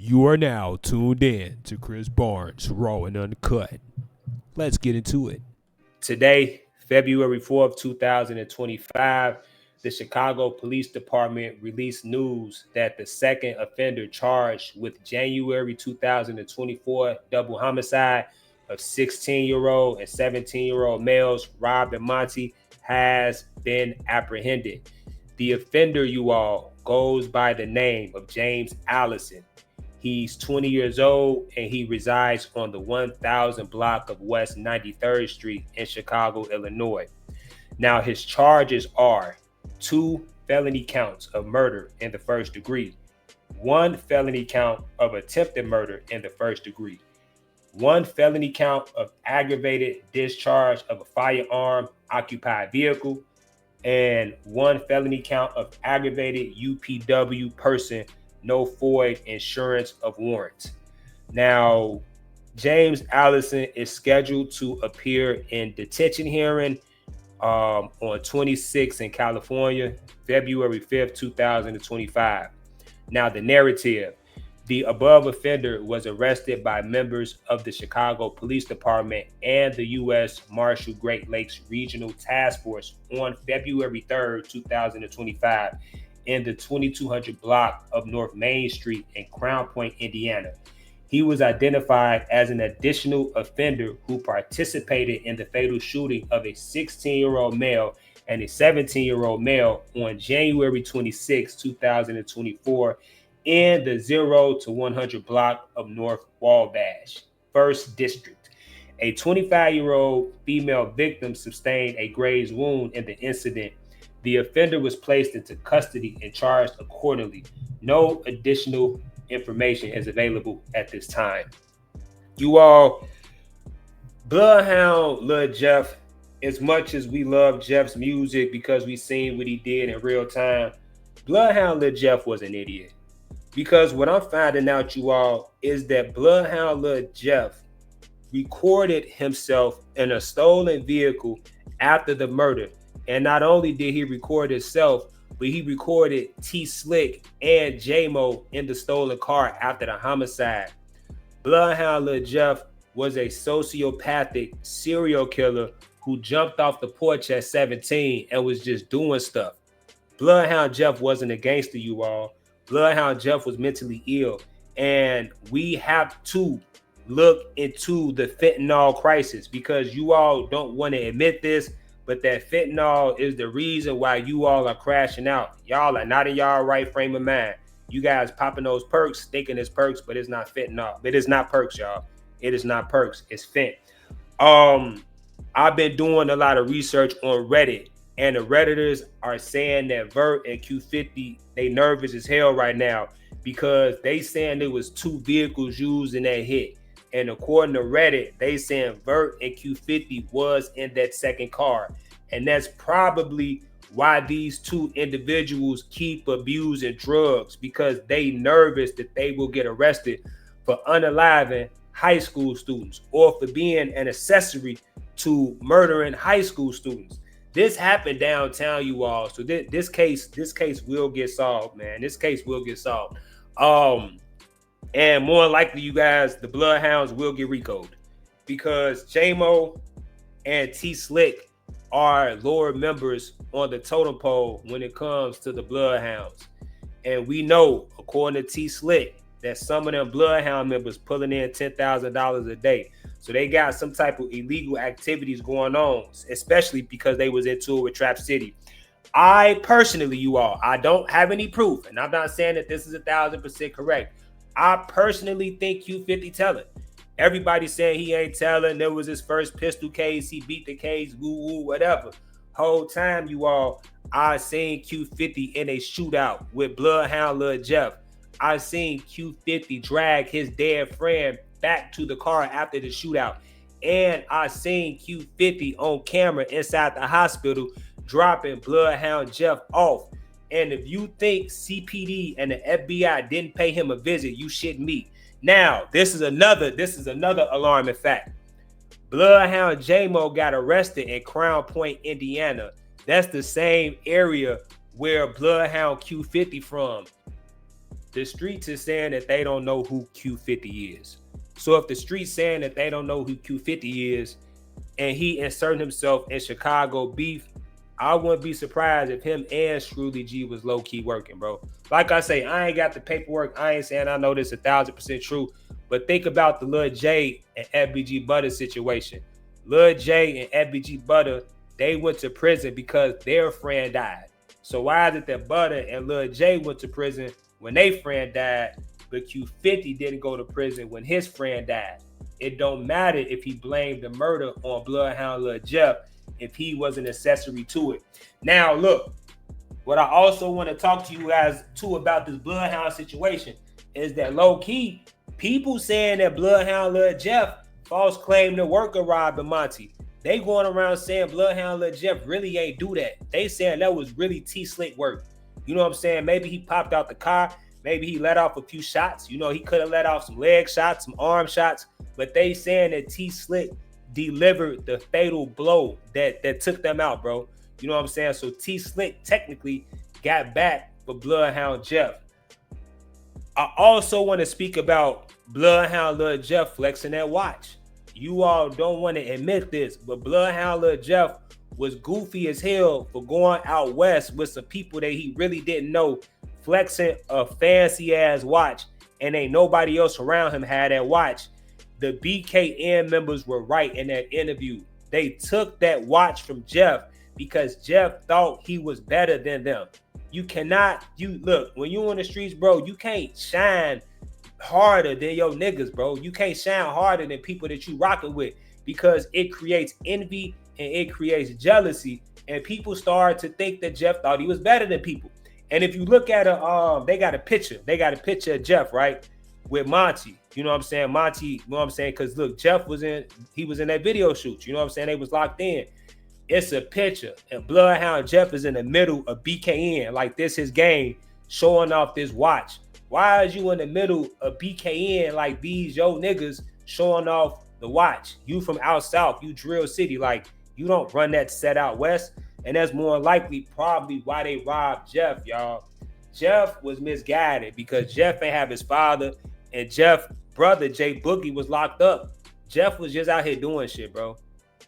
You are now tuned in to Chris Barnes, Raw and Uncut. Let's get into it. Today, February 4th, 2025, the Chicago Police Department released news that the second offender charged with January 2024 double homicide of 16-year-old and 17-year-old males, Rob and Monti, has been apprehended. The offender, you all, goes by the name of James Allison. He's 20 years old and he resides on the 1000 block of West 93rd Street in Chicago, Illinois. Now, his charges are 2 felony counts of murder in the first degree, 1 felony count of attempted murder in the first degree, 1 felony count of aggravated discharge of a firearm occupied vehicle, and 1 felony count of aggravated UPW person no void insurance of warrant. Now, James Allison is scheduled to appear in detention hearing on 26 in California, February 5th, 2025. Now, the narrative. The above offender was arrested by members of the Chicago Police Department and the U.S. Marshal Great Lakes Regional Task Force on February 3rd, 2025. In the 2200 block of North Main Street in Crown Point, Indiana. He was identified as an additional offender who participated in the fatal shooting of a 16-year-old male and a 17-year-old male on January 26, 2024 in the 0 to 100 block of North Wabash, 1st District. A 25-year-old female victim sustained a graze wound in the incident. The offender was placed into custody and charged accordingly. No additional information is available at this time. You all, Bloodhound, Lil Jeff, as much as we love Jeff's music because we seen what he did in real time, Bloodhound Lil Jeff was an idiot. Because what I'm finding out, you all, is that Bloodhound Lil Jeff recorded himself in a stolen vehicle after the murder. And not only did he record himself, but he recorded T Slick and Jaymo in the stolen car after the homicide. Bloodhound Lil Jeff was a sociopathic serial killer who jumped off the porch at 17 and was just doing stuff. Bloodhound Jeff wasn't a gangster, you all. Bloodhound Jeff was mentally ill. And we have to look into the fentanyl crisis because you all don't want to admit this, but that fentanyl is the reason why you all are crashing out. Y'all are not in y'all right frame of mind. You guys popping those perks, thinking it's perks, but it's not fentanyl. It is not perks, y'all. It is not perks. It's fent. I've been doing a lot of research on Reddit, and the Redditors are saying that Vert and Q50, they nervous as hell right now because they saying there was 2 vehicles used in that hit. And according to Reddit, they saying Vert and Q50 was in that second car. And that's probably why these 2 individuals keep abusing drugs, because they nervous that they will get arrested for unaliving high school students or for being an accessory to murdering high school students. This happened downtown, you all. So this case will get solved, man. This case will get solved. And more likely, you guys, the Bloodhounds will get RICO'd because Jaymo and T Slick are lower members on the totem pole when it comes to the Bloodhounds. And we know, according to T Slick, that some of them Bloodhound members pulling in $10,000 a day. So they got some type of illegal activities going on, especially because they was in tour with Trap City. I personally, you all, I don't have any proof, and I'm not saying that this is 1,000% correct. I personally think Q50 telling. Everybody saying he ain't telling. There was his first pistol case. He beat the case. Woo, whatever. Whole time, you all, I seen Q50 in a shootout with Bloodhound Lil Jeff. I seen Q50 drag his dead friend back to the car after the shootout. And I seen Q50 on camera inside the hospital dropping Bloodhound Jeff off. And if you think CPD and the FBI didn't pay him a visit, you shit me. Now, this is another alarming fact. Bloodhound Jaymo got arrested in Crown Point, Indiana. That's the same area where Bloodhound Q50 from. the streets is saying that they don't know who Q50 is. So if the streets saying that they don't know who Q50 is, and he inserting himself in Chicago beef, I wouldn't be surprised if him and Shruly G was low-key working, bro. Like I say, I ain't got the paperwork. I ain't saying I know this 1,000% true. But think about the Lil J and FBG Butter situation. Lil J and FBG Butter, they went to prison because their friend died. So why is it that Butter and Lil J went to prison when their friend died, but Q50 didn't go to prison when his friend died? It don't matter if he blamed the murder on Bloodhound Lil Jeff if he was an accessory to it. Now, look, what I also want to talk to you guys too about this Bloodhound situation is that low-key, people saying that Bloodhound Lil Jeff false claim to work a robbing Monti. They going around saying Bloodhound Lil Jeff really ain't do that. They saying that was really T-Slick work. You know what I'm saying? Maybe he popped out the car. Maybe he let off a few shots. You know, he could have let off some leg shots, some arm shots. But they saying that T-Slick delivered the fatal blow that took them out, bro. You know what I'm saying? So T-Slick technically got back for Bloodhound Jeff. I also want to speak about Bloodhound Lil Jeff flexing that watch. You all don't want to admit this, but Bloodhound Lil Jeff was goofy as hell for going out west with some people that he really didn't know, flexing a fancy ass watch, and ain't nobody else around him had that watch. The BKN members were right in that interview. They took that watch from Jeff because Jeff thought he was better than them. You cannot, look, when you on the streets, bro, you can't shine harder than your niggas, bro. You can't shine harder than people that you rocking with because it creates envy and it creates jealousy. And people start to think that Jeff thought he was better than people. And if you look at they got a picture of Jeff, right? With Monti. You know what I'm saying? Monti, you know what I'm saying? Because look, Jeff was in that video shoot. You know what I'm saying? They was locked in. It's a picture. And Bloodhound Jeff is in the middle of BKN. Like this his game, showing off this watch. Why is you in the middle of BKN like these yo niggas showing off the watch? You from out south, you Drill City. Like you don't run that set out west. And that's more likely probably why they robbed Jeff, y'all. Jeff was misguided because Jeff ain't have his father. And Jeff's brother, Jay Boogie, was locked up. Jeff was just out here doing shit, bro.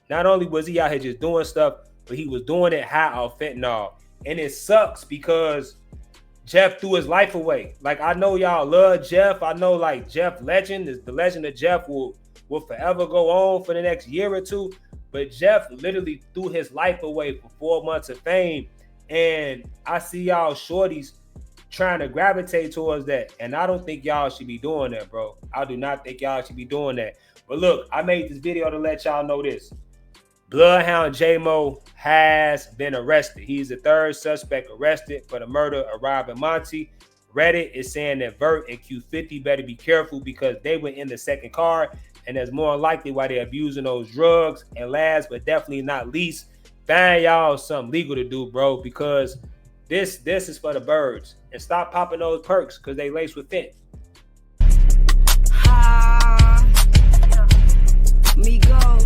Not only was he out here just doing stuff, but he was doing it high off fentanyl. And it sucks because Jeff threw his life away. Like, I know y'all love Jeff. I know, like, Jeff legend, the legend of Jeff will forever go on for the next year or two. But Jeff literally threw his life away for 4 months of fame. And I see y'all shorties trying to gravitate towards that. And I don't think y'all should be doing that, bro. I do not think y'all should be doing that. But look, I made this video to let y'all know this. Bloodhound Jaymo has been arrested. He's the third suspect arrested for the murder of robbing Monti. Reddit is saying that Vert and Q50 better be careful because they were in the second car, and that's more likely why they're abusing those drugs. And last but definitely not least, find y'all something legal to do, bro, because this is for the birds. And stop popping those perks because they laced with fent. Me go.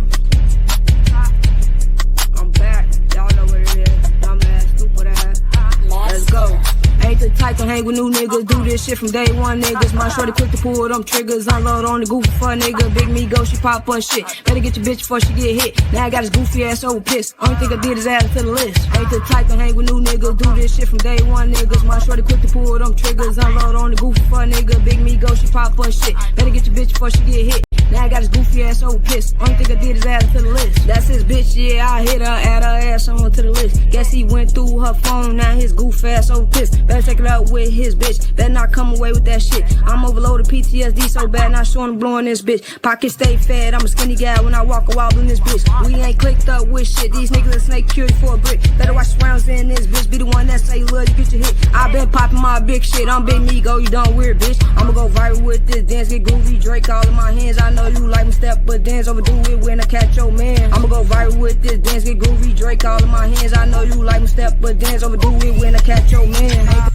I'm back. Y'all know what it is. Dumb ass, stupid ass. Let's go. Ain't the type to hang with new niggas. Do this shit from day one, niggas. My shorty quick to pull them triggers. Unload on the goofy for nigga. Big me go, she pop her shit. Better get your bitch before she get hit. Now I got his goofy ass over pissed. Only thing I did is add him to the list. Ain't the type to hang with new niggas. Do this shit from day one, niggas. My shorty quick to pull them triggers. Unload on the goofy for nigga. Big me go, she pop her shit. Better get your bitch before she get hit. Now I got his goofy ass over pissed. Only thing I did is add him to the list. That's his bitch, yeah, I hit her, add her ass on to the list. Guess he went through her phone, now his goof ass over pissed. Better take it out with his bitch, better not come away with that shit. I'm overloaded PTSD so bad, not showing him blowing this bitch. Pocket stay fed, I'm a skinny guy when I walk a wild in this bitch. We ain't clicked up with shit, these niggas are snake cured for a brick. Better watch the rounds in this bitch, be the one that say love, you get your hit. I been popping my big shit, I'm Big Migo, you done weird bitch. I'ma go viral with this dance, get groovy, Drake all in my hands. I know you like me step, but dance overdo it when I catch your man. I'ma go viral with this dance, get groovy, Drake all in my hands. I know you like me step, but dance overdo it when I catch your man.